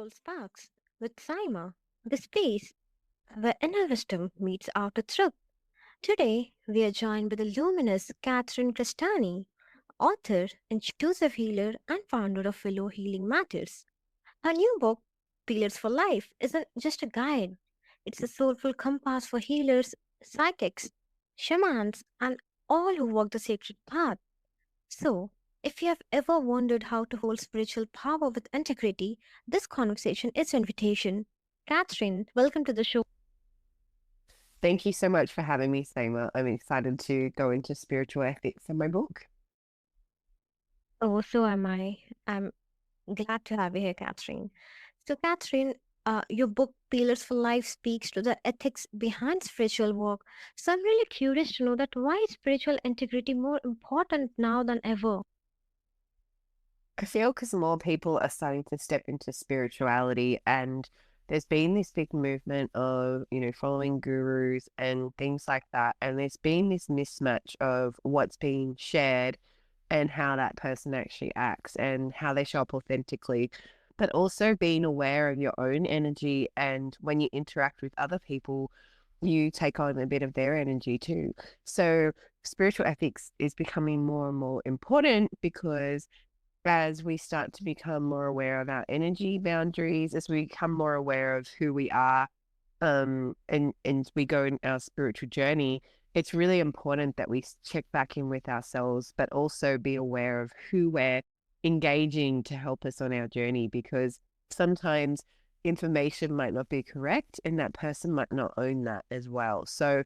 Soul Sparks with Saima, the space where inner wisdom meets outer truth. Today, we are joined by the luminous Catherine Crestani, author, intuitive healer, and founder of Willow Healing Matters. Her new book, Pillars for Life, isn't just a guide, it's a soulful compass for healers, psychics, shamans, and all who walk the sacred path. So, if you have ever wondered how to hold spiritual power with integrity, this conversation is an invitation. Catherine, welcome to the show. Thank you so much for having me, Saima. I'm excited to go into spiritual ethics in my book. Oh, so am I. I'm glad to have you here, Catherine. So, Catherine, your book Pillars for Life speaks to the ethics behind spiritual work. So, I'm really curious to know that why is spiritual integrity more important now than ever? I feel because more people are starting to step into spirituality, and there's been this big movement of, following gurus and things like that. And there's been this mismatch of what's being shared and how that person actually acts and how they show up authentically, but also being aware of your own energy. And when you interact with other people, you take on a bit of their energy too. So spiritual ethics is becoming more and more important because as we start to become more aware of our energy boundaries, as we become more aware of who we are, and we go in our spiritual journey, it's really important that we check back in with ourselves, but also be aware of who we're engaging to help us on our journey, because sometimes information might not be correct and that person might not own that as well. So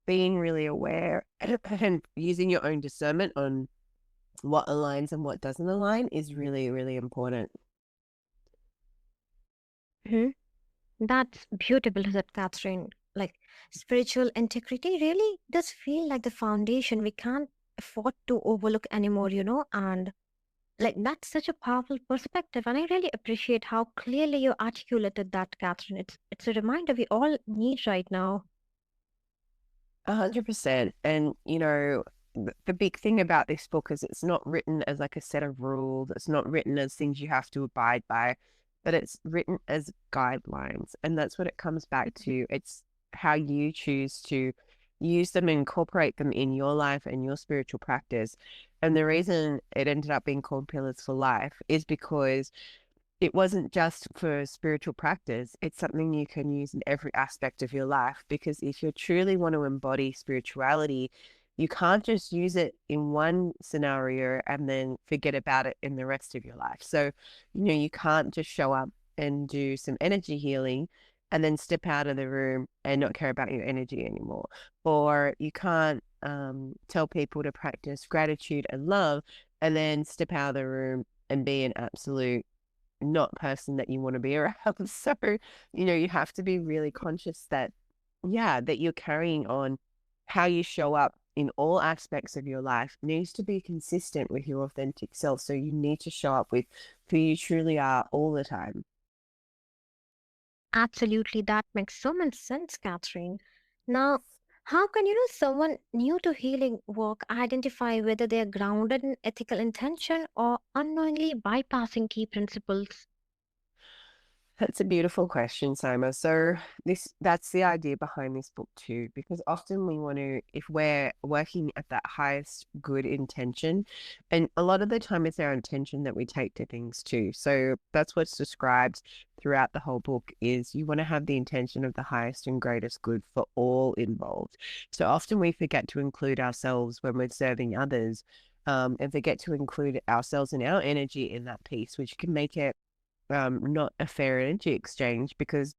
being really aware and using your own discernment on what aligns and what doesn't align is really, really important. Mhm. That's beautiful, said Catherine. Like, spiritual integrity really does feel like the foundation we can't afford to overlook anymore. And like, that's such a powerful perspective. And I really appreciate how clearly you articulated that, Catherine. It's a reminder we all need right now. 100%. And, the big thing about this book is it's not written as like a set of rules. It's not written as things you have to abide by, but it's written as guidelines. And that's what it comes back to. It's how you choose to use them and incorporate them in your life and your spiritual practice. And the reason it ended up being called Pillars for Life is because it wasn't just for spiritual practice. It's something you can use in every aspect of your life, because if you truly want to embody spirituality, you can't just use it in one scenario and then forget about it in the rest of your life. So, you can't just show up and do some energy healing and then step out of the room and not care about your energy anymore. Or you can't tell people to practice gratitude and love and then step out of the room and be an absolute not person that you want to be around. So, you have to be really conscious that, yeah, that you're carrying on how you show up in all aspects of your life needs to be consistent with your authentic self. So you need to show up with who you truly are all the time. Absolutely, that makes so much sense, Catherine. Now, how can someone new to healing work identify whether they are grounded in ethical intention or unknowingly bypassing key principles? That's a beautiful question, Saima. So that's the idea behind this book too, because often we want to, if we're working at that highest good intention, and a lot of the time it's our intention that we take to things too. So that's what's described throughout the whole book is you want to have the intention of the highest and greatest good for all involved. So often we forget to include ourselves when we're serving others, and forget to include ourselves and our energy in that piece, which can make it not a fair energy exchange, because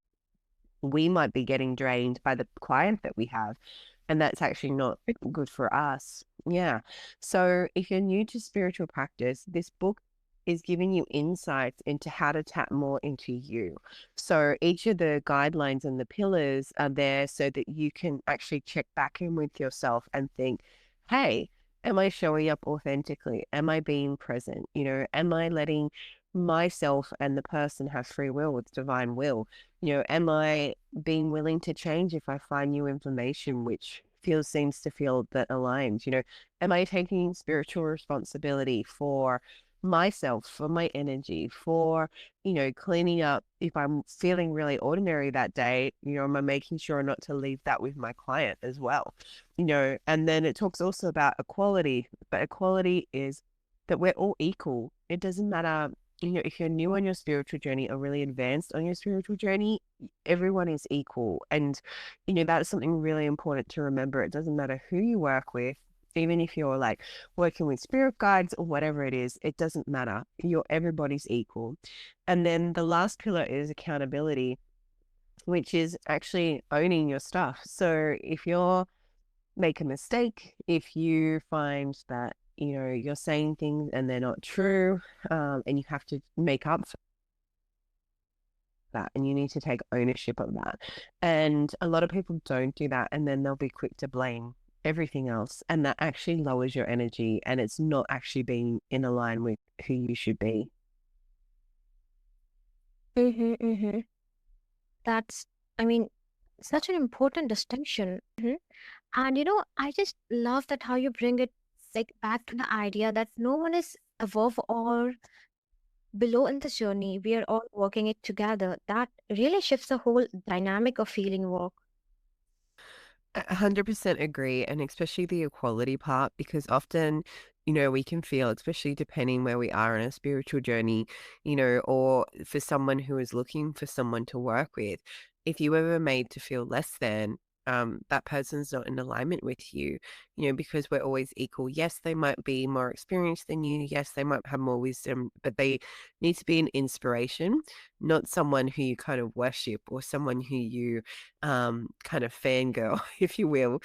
we might be getting drained by the client that we have, and that's actually not good for us. Yeah. So if you're new to spiritual practice, this book is giving you insights into how to tap more into you. So each of the guidelines and the pillars are there so that you can actually check back in with yourself and think, hey, am I showing up authentically? Am I being present? Am I letting myself and the person have free will with divine will? Am I being willing to change if I find new information which seems to feel that aligns? Am I taking spiritual responsibility for myself, for my energy, for, cleaning up if I'm feeling really ordinary that day, am I making sure not to leave that with my client as well? And then it talks also about equality, but equality is that we're all equal. It doesn't matter, if you're new on your spiritual journey or really advanced on your spiritual journey, everyone is equal. And, that's something really important to remember. It doesn't matter who you work with, even if you're like working with spirit guides or whatever it is, it doesn't matter. Everybody's equal. And then the last pillar is accountability, which is actually owning your stuff. So if you're make a mistake, if you find that, you're saying things and they're not true, and you have to make up for that and you need to take ownership of that. And a lot of people don't do that, and then they'll be quick to blame everything else. And that actually lowers your energy, and it's not actually being in line with who you should be. Mm-hmm, mm-hmm. That's, I mean, such an important distinction. And I just love that how you bring it like back to the idea that no one is above or below in this journey. We are all working it together. That really shifts the whole dynamic of healing work. 100% agree, and especially the equality part, because often, we can feel, especially depending where we are in a spiritual journey, or for someone who is looking for someone to work with, if you ever made to feel less than, that person's not in alignment with you, because we're always equal. Yes, they might be more experienced than you. Yes, they might have more wisdom, but they need to be an inspiration, not someone who you kind of worship or someone who you kind of fangirl, if you will,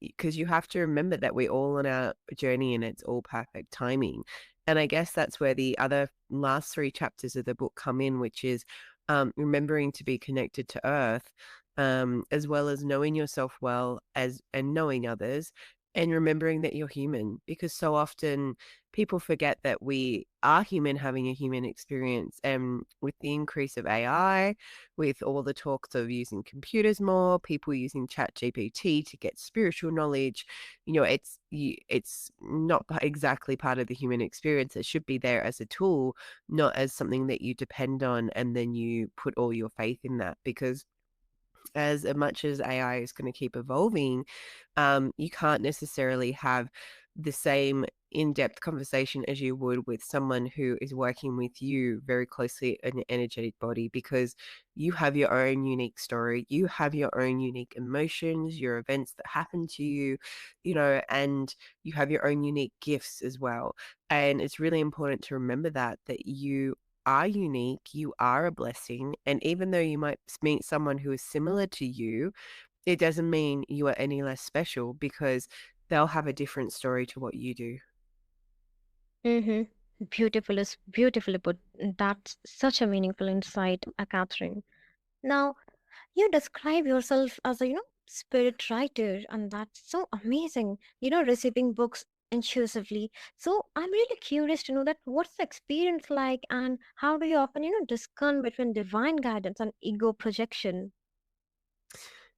because you have to remember that we're all on our journey and it's all perfect timing. And I guess that's where the other last three chapters of the book come in, which is remembering to be connected to earth, as well as knowing yourself well as and knowing others, and remembering that you're human, because so often people forget that we are human having a human experience. And with the increase of AI, with all the talks of using computers more, people using chat GPT to get spiritual knowledge, it's not exactly part of the human experience. It should be there as a tool, not as something that you depend on and then you put all your faith in that. Because as much as AI is going to keep evolving, you can't necessarily have the same in-depth conversation as you would with someone who is working with you very closely in your energetic body, because you have your own unique story, you have your own unique emotions, your events that happen to you, and you have your own unique gifts as well. And it's really important to remember that you are unique, you are a blessing. And even though you might meet someone who is similar to you, it doesn't mean you are any less special, because they'll have a different story to what you do. Beautiful is beautifully put. That's such a meaningful insight, Catherine. Now, you describe yourself as a, spirit writer, and that's so amazing. Receiving books intuitively. So I'm really curious to know that what's the experience like, and how do you often, discern between divine guidance and ego projection?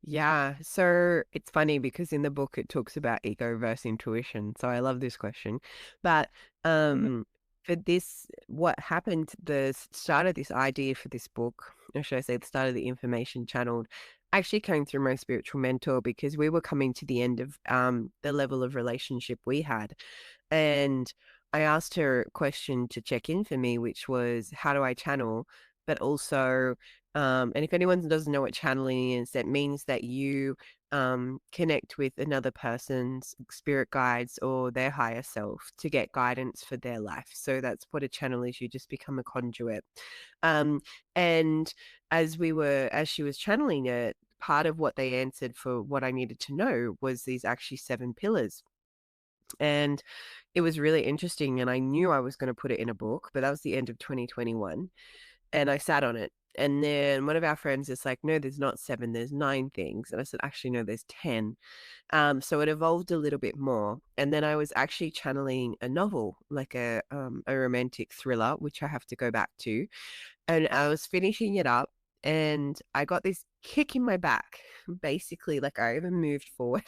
Yeah, so it's funny because in the book it talks about ego versus intuition. So I love this question. But Mhm. for this, what happened, the start of this idea for this book, or should I say the start of the information channeled, actually came through my spiritual mentor, because we were coming to the end of the level of relationship we had. And I asked her a question to check in for me, which was, how do I channel? But also, and if anyone doesn't know what channeling is, that means that you connect with another person's spirit guides or their higher self to get guidance for their life. So that's what a channel is. You just become a conduit. Um, and as she was channeling it, part of what they answered for what I needed to know was these actually 7 pillars. And it was really interesting. And I knew I was going to put it in a book, but that was the end of 2021. And I sat on it. And then one of our friends is like, no, there's not 7, there's 9 things. And I said, actually, no, there's 10. So it evolved a little bit more. And then I was actually channeling a novel, like a romantic thriller, which I have to go back to. And I was finishing it up, and I got this kick in my back, basically, like I even moved forward.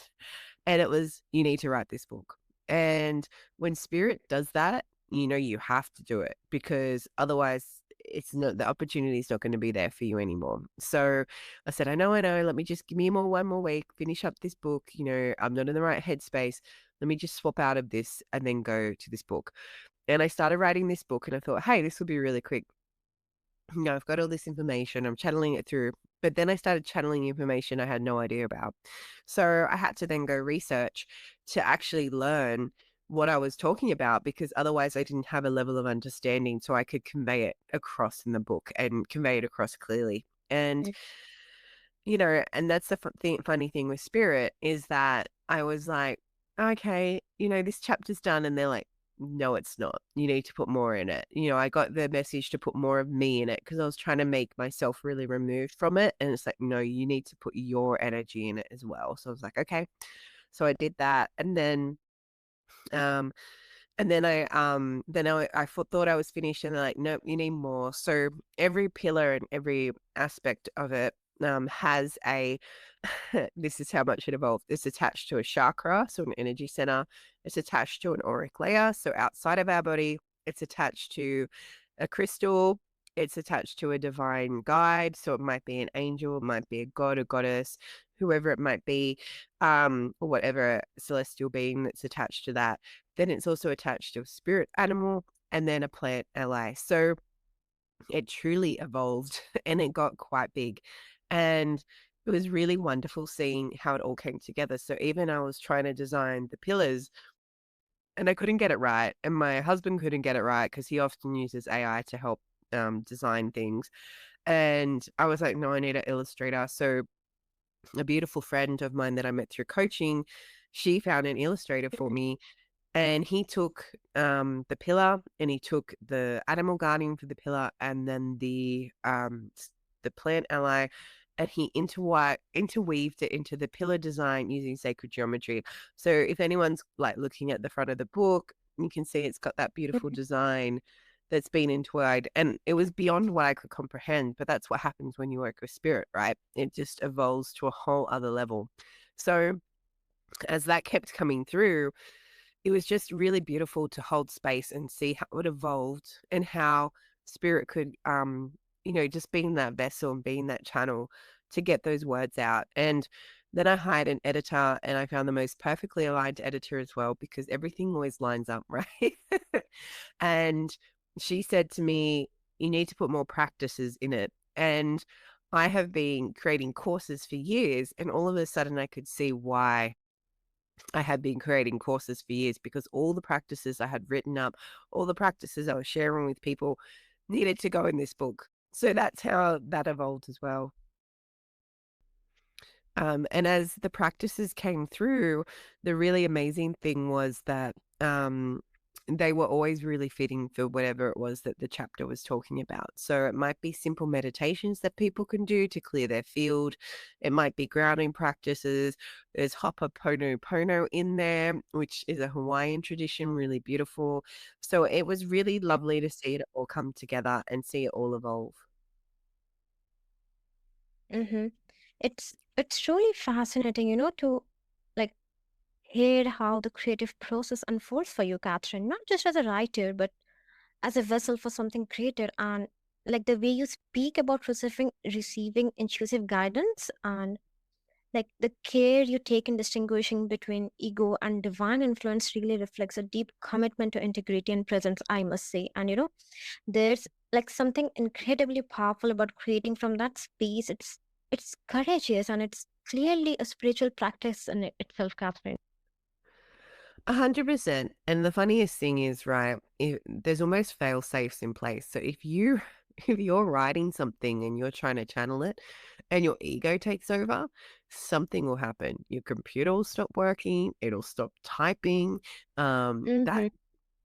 And it was, you need to write this book. And when spirit does that, you have to do it, because otherwise it's not, the opportunity is not going to be there for you anymore. So I said, I know, let me just give me one more week, finish up this book. I'm not in the right headspace. Let me just swap out of this and then go to this book. And I started writing this book, and I thought, hey, this will be really quick. I've got all this information, I'm channeling it through. But then I started channeling information I had no idea about. So I had to then go research to actually learn what I was talking about, because otherwise I didn't have a level of understanding so I could convey it across in the book and convey it across clearly. And and that's the funny thing with spirit, is that I was like, okay, this chapter's done. And they're like, no, it's not. You need to put more in it. I got the message to put more of me in it, because I was trying to make myself really removed from it. And it's like, no, you need to put your energy in it as well. So I was like, okay. So I did that. Um, I thought I was finished, and they're like, nope, you need more. So every pillar and every aspect of it has a this is how much it evolved. It's attached to a chakra, so an energy center. It's attached to an auric layer, so outside of our body. It's attached to a crystal. It's attached to a divine guide, so it might be an angel, it might be a god, a goddess, whoever it might be, or whatever celestial being that's attached to that. Then it's also attached to a spirit animal, and then a plant ally. So it truly evolved and it got quite big. And it was really wonderful seeing how it all came together. So even I was trying to design the pillars, and I couldn't get it right. And my husband couldn't get it right, because he often uses AI to help design things. And I was like, no, I need an illustrator. So a beautiful friend of mine that I met through coaching, she found an illustrator for me, and he took the pillar, and he took the animal guardian for the pillar, and then the plant ally, and he interweaved it into the pillar design using sacred geometry. So if anyone's like looking at the front of the book, you can see it's got that beautiful design that's been entwined, and it was beyond what I could comprehend. But that's what happens when you work with spirit, right? It just evolves to a whole other level. So as that kept coming through, it was just really beautiful to hold space and see how it evolved, and how spirit could just being that vessel and being that channel to get those words out. And then I hired an editor, and I found the most perfectly aligned editor as well, because everything always lines up, right? And she said to me, you need to put more practices in it. And I have been creating courses for years, and all of a sudden I could see why I had been creating courses for years, because all the practices I had written up, all the practices I was sharing with people needed to go in this book. So that's how that evolved as well. And as the practices came through, the really amazing thing was that they were always really fitting for whatever it was that the chapter was talking about. So it might be simple meditations that people can do to clear their field. It might be grounding practices. There's Ho'oponopono in there, which is a Hawaiian tradition, really beautiful. So it was really lovely to see it all come together and see it all evolve. Mm-hmm. It's truly fascinating, to like hear how the creative process unfolds for you, Catherine, not just as a writer, but as a vessel for something greater. And like the way you speak about receiving intuitive guidance, and like the care you take in distinguishing between ego and divine influence really reflects a deep commitment to integrity and presence, I must say. And there's like something incredibly powerful about creating from that space. It's courageous, and it's clearly a spiritual practice in itself, Catherine. 100%. And the funniest thing is, right, there's almost fail safes in place. So if you if you're writing something and you're trying to channel it and your ego takes over, something will happen. Your computer will stop working, it'll stop typing. That Mm-hmm.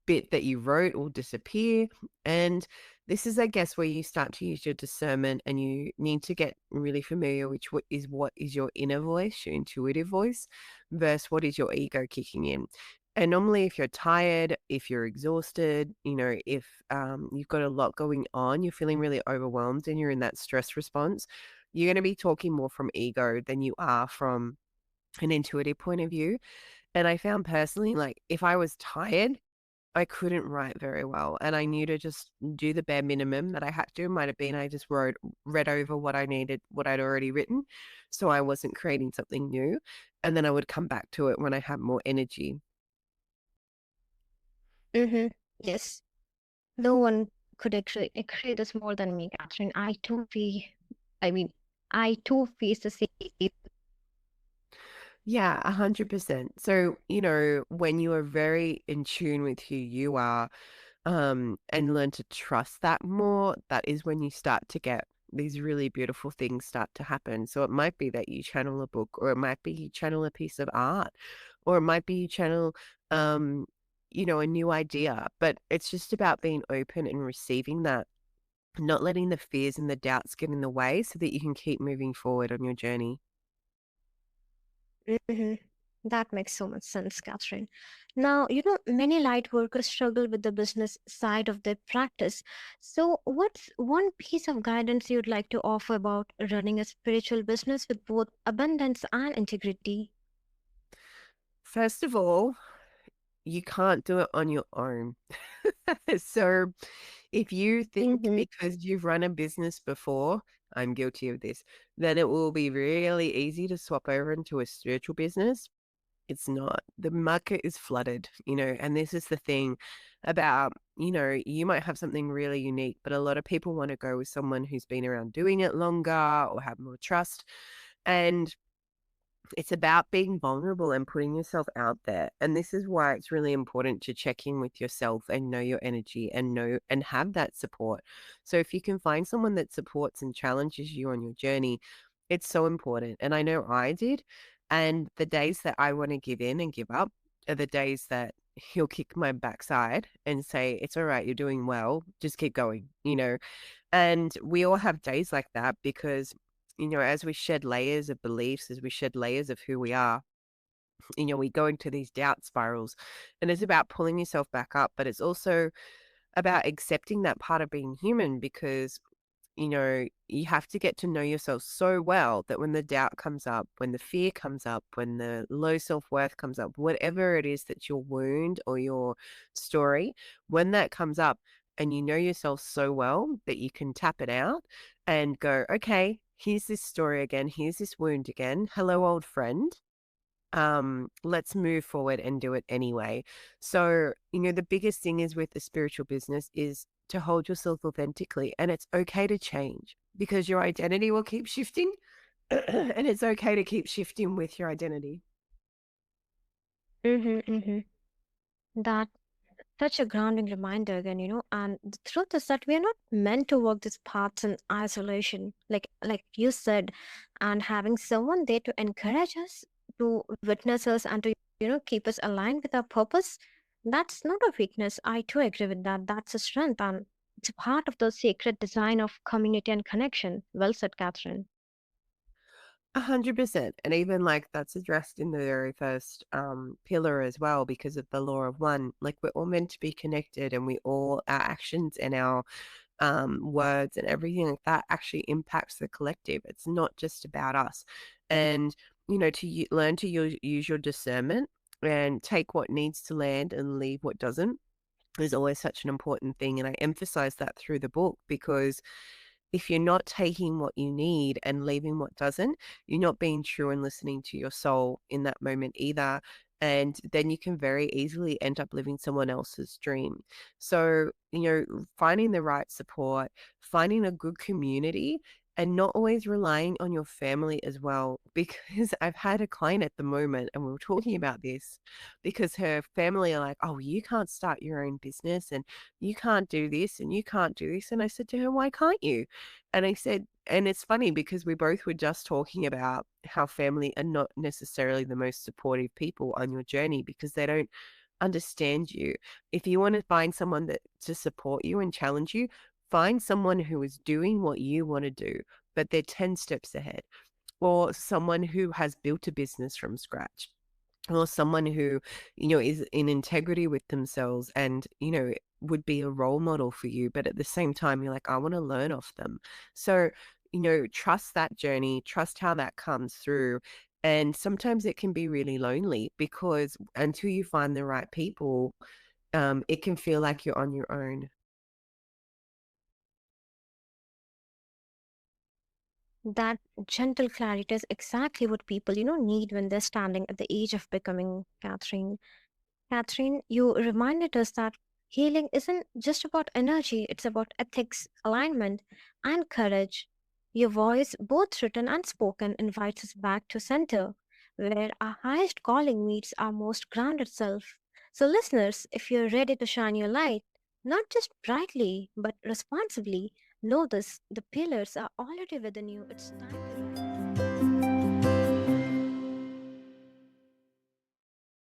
bit that you wrote will disappear. And this is, I guess, where you start to use your discernment, and you need to get really familiar with what is your inner voice, your intuitive voice, versus what is your ego kicking in. And normally, if you're tired, if you're exhausted, if you've got a lot going on, you're feeling really overwhelmed and you're in that stress response, you're going to be talking more from ego than you are from an intuitive point of view. And I found personally, like, if I was tired, I couldn't write very well, and I knew to just do the bare minimum that I had to. Might have been I just read over what I needed, what I'd already written, so I wasn't creating something new, and then I would come back to it when I had more energy. Mm-hmm. Yes. No one could actually agree this more than me, Catherine. I mean, I too face the same. Yeah, 100%. So, when you are very in tune with who you are, and learn to trust that more, that is when you start to get these really beautiful things start to happen. So it might be that you channel a book, or it might be you channel a piece of art, or it might be you channel, um, a new idea. But it's just about being open and receiving that, not letting the fears and the doubts get in the way so that you can keep moving forward on your journey. Hmm. That makes so much sense, Catherine. Now, many light workers struggle with the business side of their practice. So, what's one piece of guidance you'd like to offer about running a spiritual business with both abundance and integrity? First of all, you can't do it on your own. So if you think Mm-hmm. because you've run a business before, I'm guilty of this, then it will be really easy to swap over into a spiritual business. It's not. The market is flooded, and this is the thing about, you might have something really unique, but a lot of people want to go with someone who's been around doing it longer or have more trust. And it's about being vulnerable and putting yourself out there. And this is why it's really important to check in with yourself and know your energy and know and have that support. So if you can find someone that supports and challenges you on your journey, it's so important. And I know I did. And the days that I want to give in and give up are the days that he'll kick my backside and say, "It's all right, you're doing well, just keep going." And we all have days like that because, as we shed layers of beliefs, as we shed layers of who we are, we go into these doubt spirals. And it's about pulling yourself back up, but it's also about accepting that part of being human because, you have to get to know yourself so well that when the doubt comes up, when the fear comes up, when the low self worth comes up, whatever it is that's your wound or your story, when that comes up and you know yourself so well that you can tap it out and go, okay, here's this story again. Here's this wound again. Hello, old friend. Let's move forward and do it anyway. So, the biggest thing is with the spiritual business is to hold yourself authentically, and it's okay to change because your identity will keep shifting and it's okay to keep shifting with your identity. Mm-hmm, mm-hmm. That such a grounding reminder again, and the truth is that we are not meant to walk these paths in isolation, like you said, and having someone there to encourage us, to witness us, and to keep us aligned with our purpose. That's not a weakness. I too agree with that. That's a strength, and it's a part of the sacred design of community and connection. Well said, Catherine. 100%. And even like that's addressed in the very first pillar as well because of the law of one. Like we're all meant to be connected, and we all, our actions and our words and everything like that actually impacts the collective. It's not just about us. And, to learn to use your discernment and take what needs to land and leave what doesn't is always such an important thing. And I emphasize that through the book because if you're not taking what you need and leaving what doesn't, you're not being true and listening to your soul in that moment either. And then you can very easily end up living someone else's dream. So, finding the right support, finding a good community, and not always relying on your family as well. Because I've had a client at the moment, and we were talking about this because her family are like, "Oh, you can't start your own business and you can't do this and you can't do this." And I said to her, "Why can't you?" And I said, and it's funny because we both were just talking about how family are not necessarily the most supportive people on your journey because they don't understand you. If you want to find someone that to support you and challenge you, find someone who is doing what you want to do, but they're 10 steps ahead, or someone who has built a business from scratch, or someone who, is in integrity with themselves and, would be a role model for you. But at the same time, you're like, I want to learn off them. So, trust that journey, trust how that comes through. And sometimes it can be really lonely because until you find the right people, it can feel like you're on your own. That gentle clarity is exactly what people, need when they're standing at the age of becoming Catherine. Catherine, you reminded us that healing isn't just about energy, it's about ethics, alignment, and courage. Your voice, both written and spoken, invites us back to center, where our highest calling meets our most grounded self. So, listeners, if you're ready to shine your light, not just brightly, but responsibly, know this: the pillars are already within you. It's time to